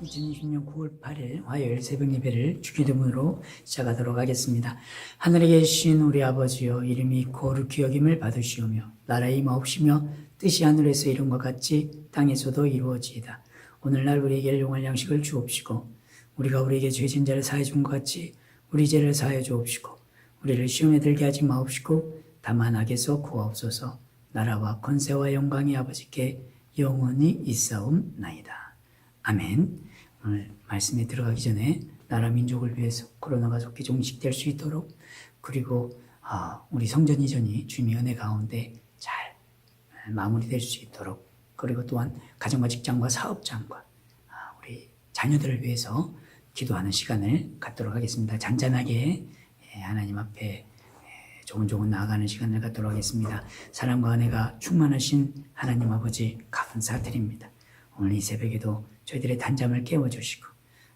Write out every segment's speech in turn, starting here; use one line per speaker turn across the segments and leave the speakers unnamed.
2020년 9월 8일 화요일 새벽 예배를 주기도문으로 시작하도록 하겠습니다. 하늘에 계신 우리 아버지여, 이름이 거룩히 여김을 받으시오며 나라의 임하옵시며 뜻이 하늘에서 이룬 것 같이 땅에서도 이루어지이다. 오늘날 우리에게 용할 양식을 주옵시고 우리가 우리에게 죄진 자를 사해 준 것 같이 우리 죄를 사해 주옵시고 우리를 시험에 들게 하지 마옵시고 다만 악에서 구하옵소서. 나라와 권세와 영광이 아버지께 영원히 있사옵나이다. 아멘. 오늘 말씀에 들어가기 전에 나라 민족을 위해서 코로나가 속히 종식될 수 있도록, 그리고 우리 성전 이전이 주님의 은혜 가운데 잘 마무리될 수 있도록, 그리고 또한 가정과 직장과 사업장과 우리 자녀들을 위해서 기도하는 시간을 갖도록 하겠습니다. 잔잔하게 하나님 앞에 조근조근 나아가는 시간을 갖도록 하겠습니다. 사랑과 은혜가 충만하신 하나님 아버지 감사드립니다. 오늘 이 새벽에도 저희들의 단잠을 깨워주시고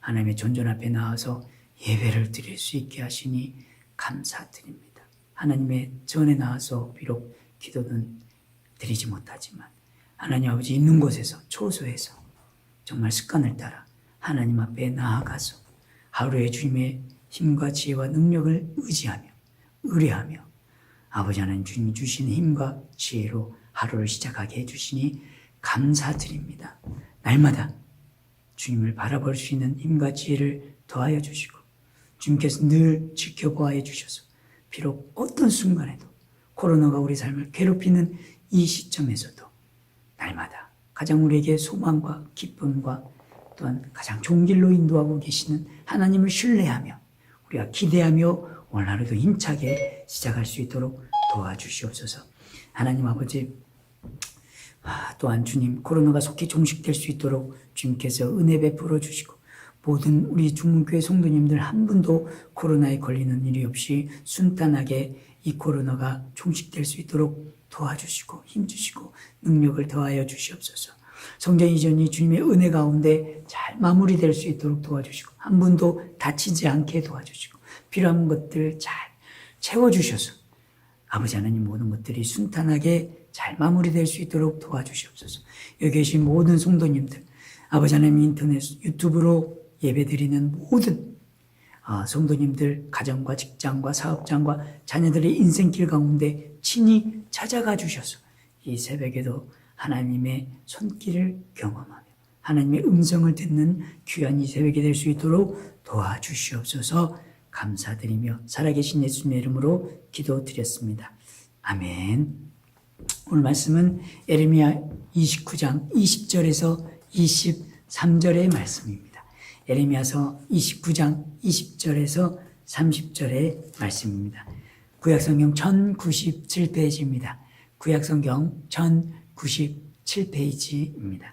하나님의 존전 앞에 나와서 예배를 드릴 수 있게 하시니 감사드립니다. 하나님의 전에 나와서 비록 기도는 드리지 못하지만 하나님 아버지 있는 곳에서, 초소에서 정말 습관을 따라 하나님 앞에 나아가서 하루의 주님의 힘과 지혜와 능력을 의지하며 의뢰하며 아버지 하나님 주님이 주신 힘과 지혜로 하루를 시작하게 해주시니 감사드립니다. 날마다 주님을 바라볼 수 있는 힘과 지혜를 더하여 주시고 주님께서 늘 지켜보아 주셔서 비록 어떤 순간에도 코로나가 우리 삶을 괴롭히는 이 시점에서도 날마다 가장 우리에게 소망과 기쁨과 또한 가장 좋은 길로 인도하고 계시는 하나님을 신뢰하며 우리가 기대하며 오늘 하루도 힘차게 시작할 수 있도록 도와주시옵소서. 하나님 아버지, 또한 주님, 코로나가 속히 종식될 수 있도록 주님께서 은혜 베풀어 주시고 모든 우리 중문교회 성도님들 한 분도 코로나에 걸리는 일이 없이 순탄하게 이 코로나가 종식될 수 있도록 도와주시고 힘주시고 능력을 더하여 주시옵소서. 성전 이전이 주님의 은혜 가운데 잘 마무리될 수 있도록 도와주시고 한 분도 다치지 않게 도와주시고 필요한 것들 잘 채워주셔서 아버지 하나님 모든 것들이 순탄하게 잘 마무리될 수 있도록 도와주시옵소서. 여기 계신 모든 성도님들, 아버지 하나님 인터넷 유튜브로 예배드리는 모든 성도님들 가정과 직장과 사업장과 자녀들의 인생길 가운데 친히 찾아가 주셔서 이 새벽에도 하나님의 손길을 경험하며 하나님의 음성을 듣는 귀한 이 새벽이 될 수 있도록 도와주시옵소서. 감사드리며 살아계신 예수님의 이름으로 기도드렸습니다. 아멘. 오늘 말씀은 예레미야 29장 20절에서 23절의 말씀입니다. 예레미야서 29장 20절에서 30절의 말씀입니다. 구약성경 1097페이지입니다. 구약성경 1097페이지입니다.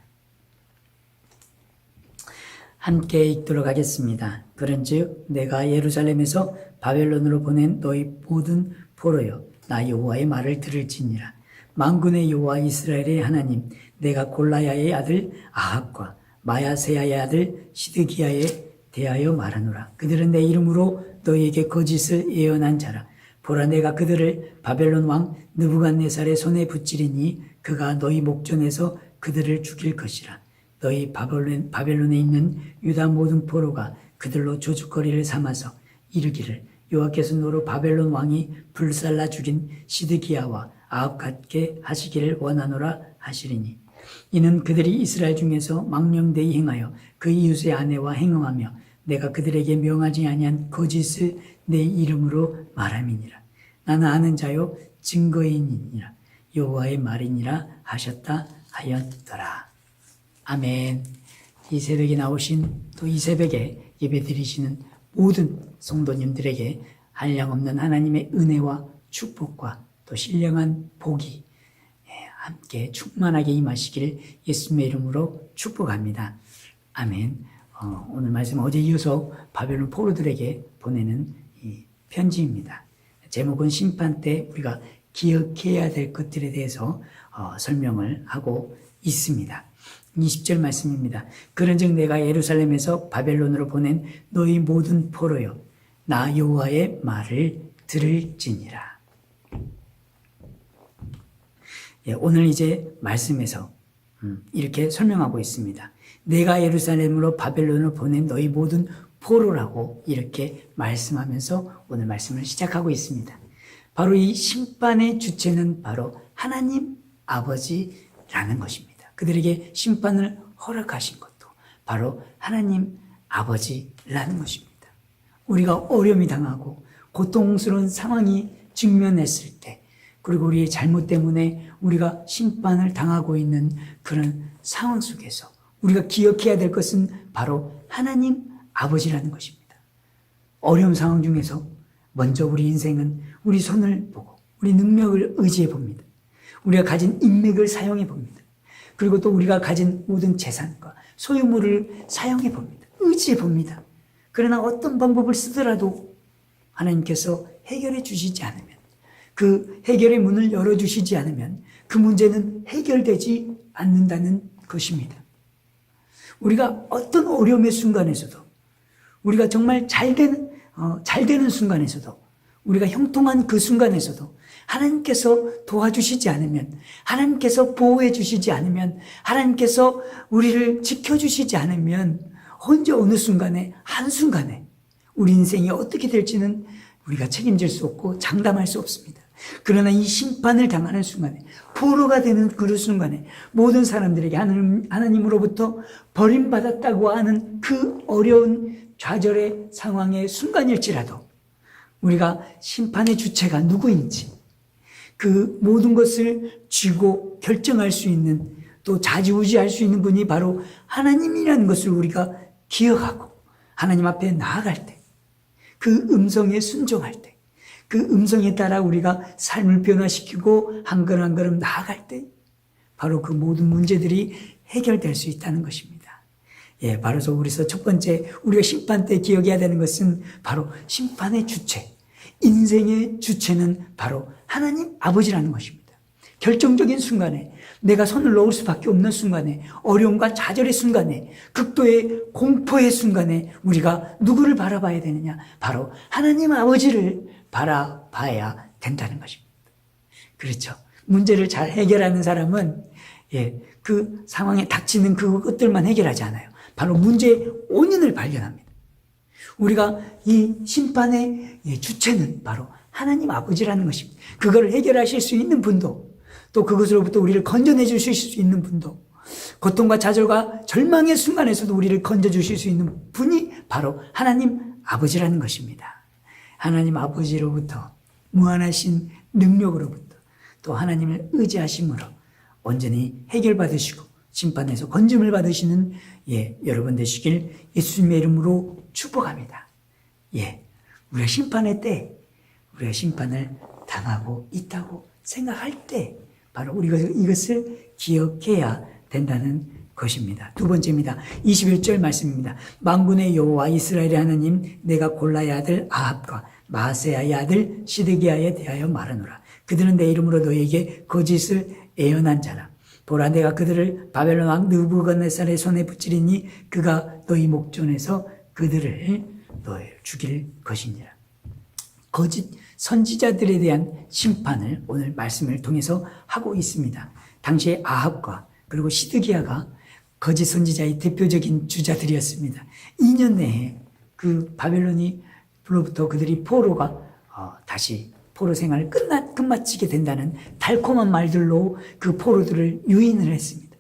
함께 읽도록 하겠습니다. 그런즉 내가 예루살렘에서 바벨론으로 보낸 너희 모든 포로여, 나 여호와의 말을 들을지니라. 만군의 여호와 이스라엘의 하나님, 내가 골라야의 아들 아합과 마야세야의 아들 시드기야에 대하여 말하노라. 그들은 내 이름으로 너희에게 거짓을 예언한 자라. 보라, 내가 그들을 바벨론 왕 느부갓네살의 손에 붙이리니 그가 너희 목전에서 그들을 죽일 것이라. 너희 바벨론에 있는 유다 모든 포로가 그들로 조죽거리를 삼아서 이르기를 여호와께서 너로 바벨론 왕이 불살라 죽인 시드기야와 아합 같게 하시기를 원하노라 하시리니, 이는 그들이 이스라엘 중에서 망령되이 행하여 그 이웃의 아내와 행음하며 내가 그들에게 명하지 아니한 거짓을 내 이름으로 말함이니라. 나는 아는 자요 증거인이니라. 여호와의 말이니라 하셨다 하였더라. 아멘. 이 새벽에 나오신, 또 이 새벽에 예배 드리시는 모든 성도님들에게 한량없는 하나님의 은혜와 축복과 또 신령한 복이 함께 충만하게 임하시기를 예수님의 이름으로 축복합니다. 아멘. 오늘 말씀 어제 이어서 바벨론 포로들에게 보내는 이 편지입니다. 제목은 심판 때 우리가 기억해야 될 것들에 대해서 설명을 하고 있습니다. 20절 말씀입니다. 그런즉 내가 예루살렘에서 바벨론으로 보낸 너희 모든 포로여, 나 여호와의 말을 들을지니라. 오늘 이제 말씀에서 이렇게 설명하고 있습니다. 내가 예루살렘으로 바벨론을 보낸 너희 모든 포로라고 이렇게 말씀하면서 오늘 말씀을 시작하고 있습니다. 바로 이 심판의 주체는 바로 하나님 아버지라는 것입니다. 그들에게 심판을 허락하신 것도 바로 하나님 아버지라는 것입니다. 우리가 어려움이 당하고 고통스러운 상황이 직면했을 때, 그리고 우리의 잘못 때문에 우리가 심판을 당하고 있는 그런 상황 속에서 우리가 기억해야 될 것은 바로 하나님 아버지라는 것입니다. 어려운 상황 중에서 먼저 우리 인생은 우리 손을 보고 우리 능력을 의지해 봅니다. 우리가 가진 인맥을 사용해 봅니다. 그리고 또 우리가 가진 모든 재산과 소유물을 사용해 봅니다. 의지해 봅니다. 그러나 어떤 방법을 쓰더라도 하나님께서 해결해 주시지 않으면, 그 해결의 문을 열어주시지 않으면 그 문제는 해결되지 않는다는 것입니다. 우리가 어떤 어려움의 순간에서도, 우리가 정말 잘 되는 순간에서도, 우리가 형통한 그 순간에서도 하나님께서 도와주시지 않으면, 하나님께서 보호해 주시지 않으면, 하나님께서 우리를 지켜주시지 않으면 언제 어느 순간에, 한순간에 우리 인생이 어떻게 될지는 우리가 책임질 수 없고 장담할 수 없습니다. 그러나 이 심판을 당하는 순간에, 포로가 되는 그 순간에 모든 사람들에게 하나님으로부터 버림받았다고 하는 그 어려운 좌절의 상황의 순간일지라도 우리가 심판의 주체가 누구인지, 그 모든 것을 쥐고 결정할 수 있는, 또 좌지우지할 수 있는 분이 바로 하나님이라는 것을 우리가 기억하고 하나님 앞에 나아갈 때, 그 음성에 순종할 때, 그 음성에 따라 우리가 삶을 변화시키고 한 걸음 한 걸음 나아갈 때 바로 그 모든 문제들이 해결될 수 있다는 것입니다. 바로 우리서 첫 번째 우리가 심판 때 기억해야 되는 것은 바로 심판의 주체, 인생의 주체는 바로 하나님 아버지라는 것입니다. 결정적인 순간에, 내가 손을 놓을 수밖에 없는 순간에, 어려움과 좌절의 순간에, 극도의 공포의 순간에 우리가 누구를 바라봐야 되느냐? 바로 하나님 아버지를 바라봐야 된다는 것입니다. 그렇죠. 문제를 잘 해결하는 사람은 그 상황에 닥치는 그것들만 해결하지 않아요. 바로 문제의 원인을 발견합니다. 우리가 이 심판의 주체는 바로 하나님 아버지라는 것입니다. 그걸 해결하실 수 있는 분도, 또 그것으로부터 우리를 건져내 주실 수 있는 분도, 고통과 좌절과 절망의 순간에서도 우리를 건져주실 수 있는 분이 바로 하나님 아버지라는 것입니다. 하나님 아버지로부터, 무한하신 능력으로부터, 또 하나님을 의지하심으로 온전히 해결받으시고 심판에서 건짐을 받으시는 여러분 되시길 예수님의 이름으로 축복합니다. 우리가 심판의 때, 우리가 심판을 당하고 있다고 생각할 때 바로 우리가 이것을 기억해야 된다는 것입니다. 두 번째입니다. 21절 말씀입니다. 만군의 여호와 이스라엘의 하나님, 내가 골라의 아들 아합과 마세야의 아들 시드기야에 대하여 말하노라. 그들은 내 이름으로 너에게 거짓을 애언한 자라. 보라, 내가 그들을 바벨론 왕 느부갓네살의 손에 붙이리니 그가 너희 목전에서 그들을 죽일 것이니라. 거짓 선지자들에 대한 심판을 오늘 말씀을 통해서 하고 있습니다. 당시에 아합과 그리고 시드기야가 거짓 선지자의 대표적인 주자들이었습니다. 2년 내에 그 바벨론으로부터 그들이 포로가 다시 포로 생활을 끝마치게 된다는 달콤한 말들로 그 포로들을 유인을 했습니다.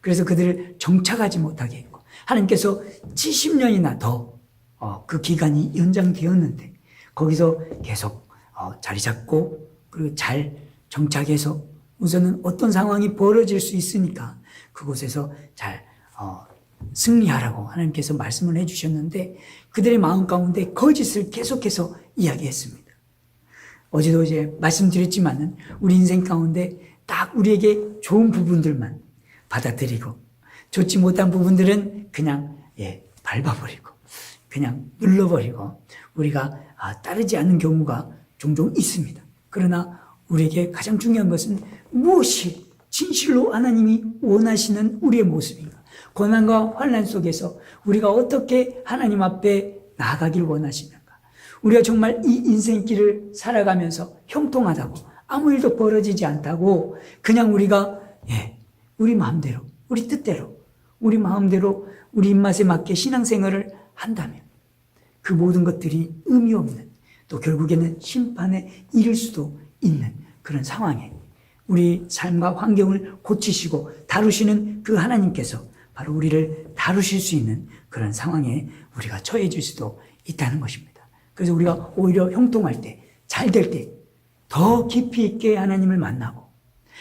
그래서 그들을 정착하지 못하게 했고, 하나님께서 70년이나 더 그 기간이 연장되었는데 거기서 계속 자리 잡고 그리고 잘 정착해서 우선은 어떤 상황이 벌어질 수 있으니까 그곳에서 잘 승리하라고 하나님께서 말씀을 해주셨는데 그들의 마음 가운데 거짓을 계속해서 이야기했습니다. 어제도 말씀드렸지만은 우리 인생 가운데 딱 우리에게 좋은 부분들만 받아들이고 좋지 못한 부분들은 그냥 밟아버리고 그냥 눌러버리고 우리가 따르지 않는 경우가 종종 있습니다. 그러나 우리에게 가장 중요한 것은 무엇이 진실로 하나님이 원하시는 우리의 모습인가? 고난과 환난 속에서 우리가 어떻게 하나님 앞에 나아가길 원하시는가? 우리가 정말 이 인생길을 살아가면서 형통하다고 아무 일도 벌어지지 않다고 그냥 우리가 우리 마음대로 우리 뜻대로, 우리 마음대로, 우리 입맛에 맞게 신앙생활을 한다면 그 모든 것들이 의미 없는, 또 결국에는 심판에 이를 수도 있는 그런 상황에 우리 삶과 환경을 고치시고 다루시는 그 하나님께서 바로 우리를 다루실 수 있는 그런 상황에 우리가 처해질 수도 있다는 것입니다. 그래서 우리가 오히려 형통할 때, 잘 될 때 더 깊이 있게 하나님을 만나고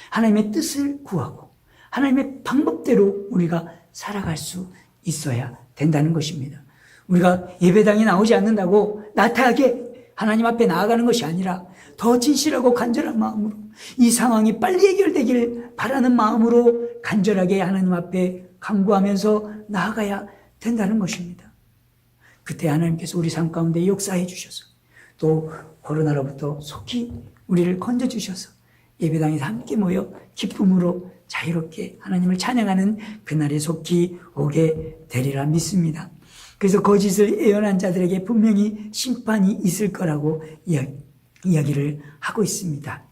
하나님의 뜻을 구하고 하나님의 방법대로 우리가 살아갈 수 있어야 된다는 것입니다. 우리가 예배당에 나오지 않는다고 나태하게 하나님 앞에 나아가는 것이 아니라 더 진실하고 간절한 마음으로 이 상황이 빨리 해결되길 바라는 마음으로 간절하게 하나님 앞에 간구하면서 나아가야 된다는 것입니다. 그때 하나님께서 우리 삶 가운데 역사해 주셔서 또 코로나로부터 속히 우리를 건져주셔서 예배당에서 함께 모여 기쁨으로 자유롭게 하나님을 찬양하는 그날에 속히 오게 되리라 믿습니다. 그래서 거짓을 예언한 자들에게 분명히 심판이 있을 거라고 이야기를 하고 있습니다.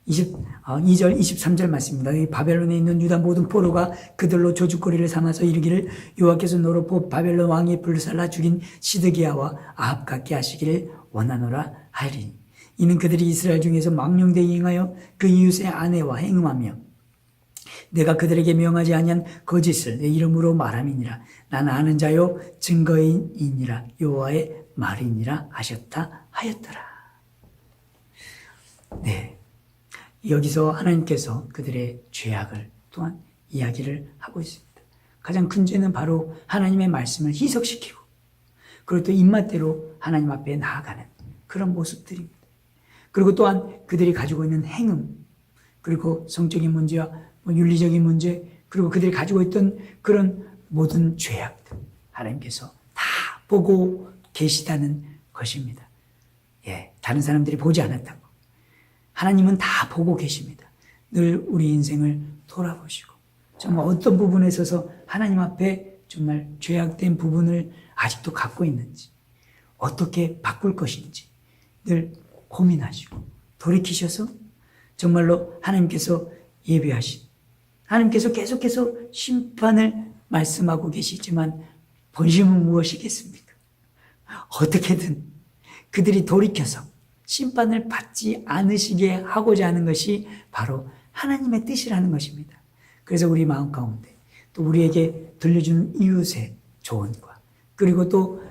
2절 23절 말씀입니다. 바벨론에 있는 유다 모든 포로가 그들로 조죽거리를 삼아서 이르기를 여호와께서 너로 바벨론 왕이 불살라 죽인 시드기야와 아합 같게 하시기를 원하노라 하리니 이는 그들이 이스라엘 중에서 망령되이 행하여 그 이웃의 아내와 행음하며 내가 그들에게 명하지 아니한 거짓을 내 이름으로 말함이니라. 나는 아는 자요 증거인이니라. 여호와의 말이니라 하였더라. 네, 여기서 하나님께서 그들의 죄악을 또한 이야기를 하고 있습니다. 가장 큰 죄는 바로 하나님의 말씀을 희석시키고 그리고 또 입맛대로 하나님 앞에 나아가는 그런 모습들입니다. 그리고 또한 그들이 가지고 있는 행음, 그리고 성적인 문제와 윤리적인 문제, 그리고 그들이 가지고 있던 그런 모든 죄악들 하나님께서 다 보고 계시다는 것입니다. 예, 다른 사람들이 보지 않았다고. 하나님은 다 보고 계십니다. 늘 우리 인생을 돌아보시고 정말 어떤 부분에 있어서 하나님 앞에 정말 죄악된 부분을 아직도 갖고 있는지 어떻게 바꿀 것인지 늘 고민하시고 돌이키셔서 정말로 하나님께서 예비하신 하나님께서 계속해서 심판을 말씀하고 계시지만 본심은 무엇이겠습니까? 어떻게든 그들이 돌이켜서 심판을 받지 않으시게 하고자 하는 것이 바로 하나님의 뜻이라는 것입니다. 그래서 우리 마음 가운데 또 우리에게 들려주는 이웃의 조언과 그리고 또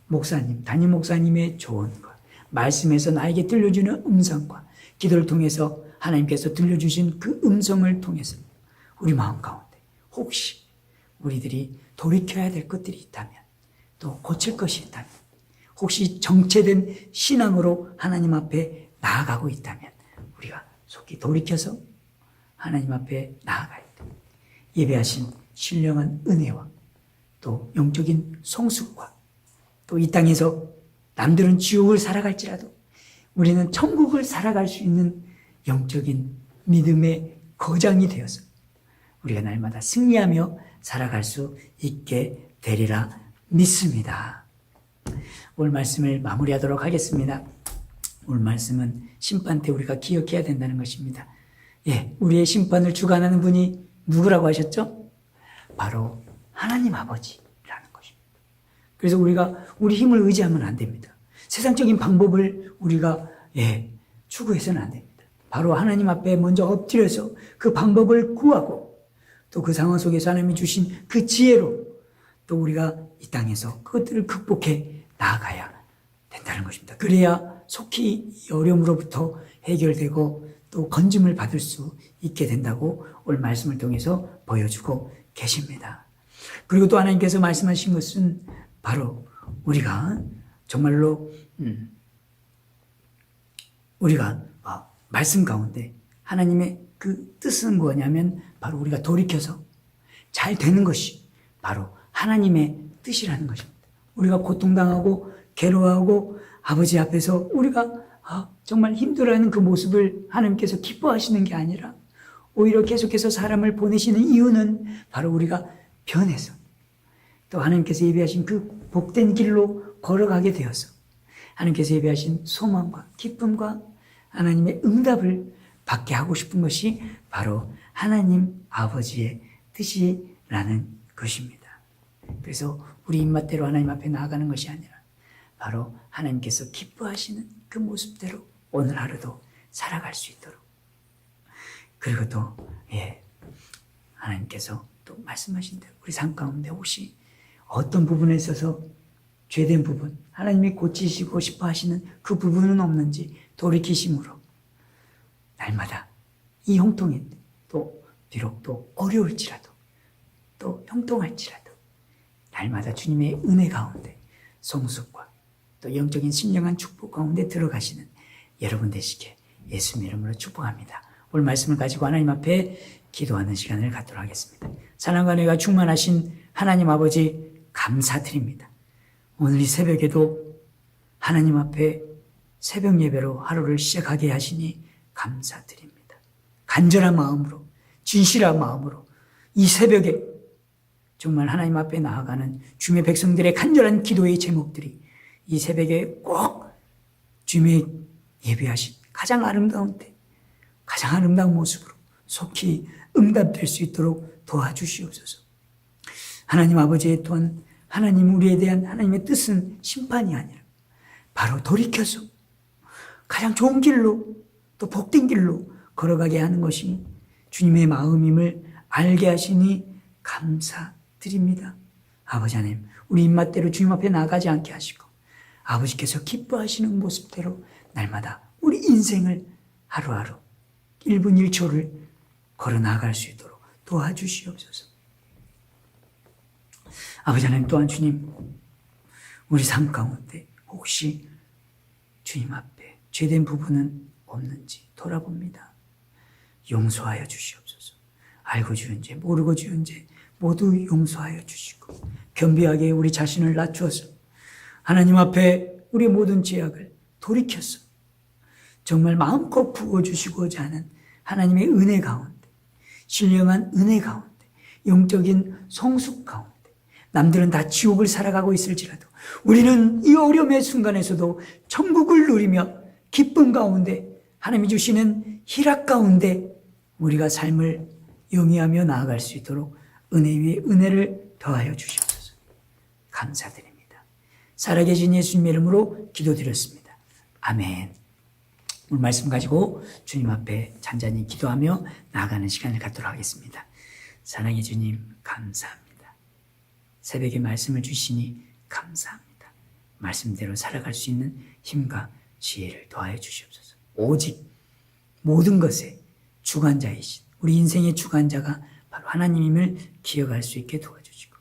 목사님, 담임 목사님의 조언과 말씀에서 나에게 들려주는 음성과 기도를 통해서 하나님께서 들려주신 그 음성을 통해서 우리 마음 가운데 혹시 우리들이 돌이켜야 될 것들이 있다면 또 고칠 것이 있다면 혹시 정체된 신앙으로 하나님 앞에 나아가고 있다면 우리가 속히 돌이켜서 하나님 앞에 나아가야 돼. 예배하신 신령한 은혜와 또 영적인 성숙과 또 이 땅에서 남들은 지옥을 살아갈지라도 우리는 천국을 살아갈 수 있는 영적인 믿음의 거장이 되어서 우리가 날마다 승리하며 살아갈 수 있게 되리라 믿습니다. 오늘 말씀을 마무리하도록 하겠습니다. 오늘 말씀은 심판 때 우리가 기억해야 된다는 것입니다. 예, 우리의 심판을 주관하는 분이 누구라고 하셨죠? 바로 하나님 아버지라는 것입니다. 그래서 우리가 우리 힘을 의지하면 안 됩니다. 세상적인 방법을 우리가 추구해서는 안 됩니다. 바로 하나님 앞에 먼저 엎드려서 그 방법을 구하고 또 그 상황 속에서 하나님이 주신 그 지혜로 또 우리가 이 땅에서 그것들을 극복해 나아가야 된다는 것입니다. 그래야 속히 이 어려움으로부터 해결되고 또 건짐을 받을 수 있게 된다고 오늘 말씀을 통해서 보여주고 계십니다. 그리고 또 하나님께서 말씀하신 것은 바로 우리가 정말로 우리가 말씀 가운데 하나님의 그 뜻은 뭐냐면 바로 우리가 돌이켜서 잘 되는 것이 바로 하나님의 뜻이라는 것입니다. 우리가 고통당하고 괴로워하고 아버지 앞에서 우리가 정말 힘들어하는 그 모습을 하나님께서 기뻐하시는 게 아니라 오히려 계속해서 사람을 보내시는 이유는 바로 우리가 변해서 또 하나님께서 예비하신 그 복된 길로 걸어가게 되어서 하나님께서 예비하신 소망과 기쁨과 하나님의 응답을 받게 하고 싶은 것이 바로 하나님 아버지의 뜻이라는 것입니다. 그래서 우리 입맛대로 하나님 앞에 나아가는 것이 아니라 바로 하나님께서 기뻐하시는 그 모습대로 오늘 하루도 살아갈 수 있도록, 그리고 또 하나님께서 또 말씀하신 대로 우리 삶 가운데 혹시 어떤 부분에 있어서 죄된 부분, 하나님이 고치시고 싶어 하시는 그 부분은 없는지 돌이키심으로 날마다 이 형통에 또 비록 또 어려울지라도 또 형통할지라도 날마다 주님의 은혜 가운데 성숙과 또 영적인 신령한 축복 가운데 들어가시는 여러분 되시게 예수님 이름으로 축복합니다. 오늘 말씀을 가지고 하나님 앞에 기도하는 시간을 갖도록 하겠습니다. 사랑과 은혜가 충만하신 하나님 아버지 감사드립니다. 오늘 이 새벽에도 하나님 앞에 새벽 예배로 하루를 시작하게 하시니 감사드립니다. 간절한 마음으로, 진실한 마음으로 이 새벽에 정말 하나님 앞에 나아가는 주님의 백성들의 간절한 기도의 제목들이 이 새벽에 꼭 주님의 예배하신 가장 아름다운 때, 가장 아름다운 모습으로 속히 응답될 수 있도록 도와주시옵소서. 하나님 아버지의 또한 하나님 우리에 대한 하나님의 뜻은 심판이 아니라 바로 돌이켜서 가장 좋은 길로 또 복된 길로 걸어가게 하는 것이 주님의 마음임을 알게 하시니 감사드립니다. 아버지 하나님, 우리 입맛대로 주님 앞에 나가지 않게 하시고 아버지께서 기뻐하시는 모습대로 날마다 우리 인생을 하루하루 1분 1초를 걸어 나갈 수 있도록 도와주시옵소서. 아버지 하나님, 또한 주님, 우리 삶 가운데 혹시 주님 앞에 죄된 부분은 없는지 돌아봅니다. 용서하여 주시옵소서. 알고 지은 죄, 모르고 지은 죄 모두 용서하여 주시고 겸비하게 우리 자신을 낮추어서 하나님 앞에 우리 모든 죄악을 돌이켜서 정말 마음껏 부어주시고자 하는 하나님의 은혜 가운데, 신령한 은혜 가운데, 영적인 성숙 가운데, 남들은 다 지옥을 살아가고 있을지라도 우리는 이 어려움의 순간에서도 천국을 누리며 기쁨 가운데 하나님이 주시는 희락 가운데 우리가 삶을 영위하며 나아갈 수 있도록 은혜 위에 은혜를 더하여 주시옵소서. 감사드립니다. 살아계신 예수님 이름으로 기도드렸습니다. 아멘. 오늘 말씀 가지고 주님 앞에 잔잔히 기도하며 나아가는 시간을 갖도록 하겠습니다. 사랑의 주님 감사합니다. 새벽에 말씀을 주시니 감사합니다. 말씀대로 살아갈 수 있는 힘과 지혜를 더하여 주시옵소서. 오직 모든 것의 주관자이신 우리 인생의 주관자가 바로 하나님임을 기억할 수 있게 도와주시고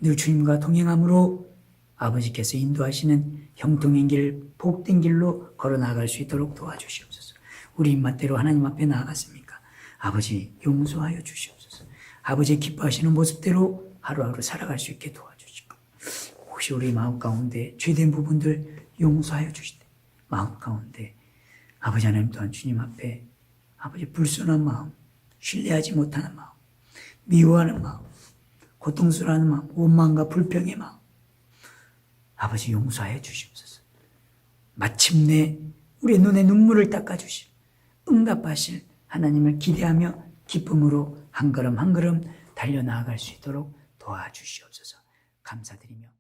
늘 주님과 동행함으로 아버지께서 인도하시는 형통의 길, 복된 길로 걸어 나아갈 수 있도록 도와주시옵소서. 우리 입맛대로 하나님 앞에 나아갔습니까? 아버지 용서하여 주시옵소서. 아버지 기뻐하시는 모습대로 하루하루 살아갈 수 있게 도와주시고 혹시 우리 마음 가운데 죄된 부분들 용서하여 주시되 마음 가운데 아버지 하나님 또한 주님 앞에 아버지 불순한 마음, 신뢰하지 못하는 마음, 미워하는 마음, 고통스러워하는 마음, 원망과 불평의 마음 아버지 용서하여 주시옵소서. 마침내 우리의 눈에 눈물을 닦아주실 응답하실 하나님을 기대하며 기쁨으로 한 걸음 한 걸음 달려나아갈 수 있도록 도와주시옵소서. 감사드리며